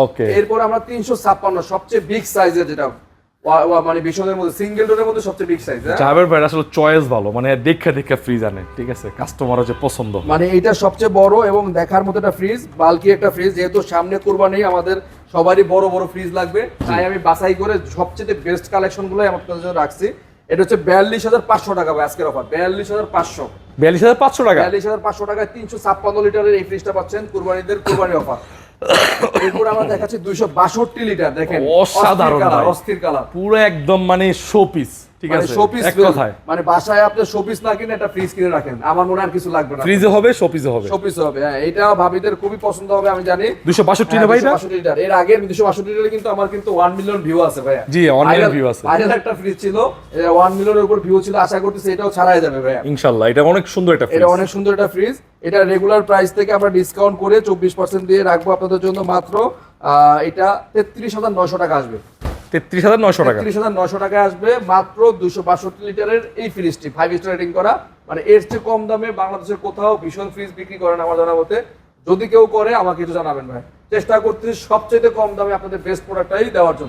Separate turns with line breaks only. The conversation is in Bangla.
ওকে,
এরপর আমরা 356 সবচেয়ে বিগ সাইজের যেটা মানে বিশদের মধ্যে সিঙ্গেল ডোরের মধ্যে সবচেয়ে বিগ সাইজ।
জাবের ভাই আসলে চয়েস ভালো, মানে দেখে দেখে ফ্রিজ আনে, ঠিক আছে, কাস্টমার যে পছন্দ।
মানে এটা সবচেয়ে বড় এবং দেখার মতো একটা ফ্রিজ, বালকি একটা ফ্রিজ, যেহেতু সামনে কুরবানি আমাদের সবারই বড় বড় ফ্রিজ লাগবে, তাই আমি বাছাই করে সবচেয়ে বেস্ট কালেকশন গুলো আপনাদের জন্য রাখছি। এটা হচ্ছে 42,500 টাকা ভাই আজকের অফার, 42,500।
42,500 টাকা,
42,500 টাকায় 356 লিটারের এই ফ্রিজটা পাচ্ছেন কুরবানিদের কুরবানি অফার। এরপর আমরা দেখাচ্ছি 262 লিটার, দেখেন
অসাধারণ ভাই,
অস্থির কালার,
পুরো একদম মানে শোপিস, ঠিক আছে, এক কথায়
মানে বাসায় আপনি শোপিস না কিনে একটা ফ্রিজ কিনে রাখেন, আমার মনে আর কিছু লাগবে না,
ফ্রিজে হবে শোপিসে হবে,
শোপিস হবে। হ্যাঁ, এটা ভাবিদের খুবই পছন্দ হবে আমি জানি।
262 না ভাই, এটা
262 লিটার। এর আগে 262 লিটারে কিন্তু আমার কিন্তু 1 মিলিয়ন ভিউ আছে ভাই।
জি, 1 মিলিয়ন ভিউ আছে।
ভাইরাল একটা ফ্রিজ ছিল, 1 মিলিয়নের উপর ভিউ ছিল, আশা করতেছি এটাও ছাড়াই যাবে ভাই
ইনশাআল্লাহ। এটা অনেক সুন্দর একটা ফ্রিজ,
এটা অনেক সুন্দর একটা ফ্রিজ। এটা রেগুলার প্রাইস থেকে আমরা ডিসকাউন্ট করে 24% দিয়ে রাখবো আপনাদের জন্য মাত্র এটা 33,900 টাকা আসবে।
33,900 টাকা,
33,900 টাকায় আসবে মাত্র 262 লিটারের এই ফ্রিজটি, 5 স্টার রেটিং করা। মানে এর চেয়ে কম দামে বাংলাদেশের কোথাও ভীষণ ফ্রিজ বিক্রি করেন আমার জানা মতে। যদি কেউ করে আমাকে একটু জানাবেন ভাই, চেষ্টা করতেছি সবচেয়ে কম দামে আপনাদের বেস্ট প্রোডাক্টটাই দেওয়ার জন্য।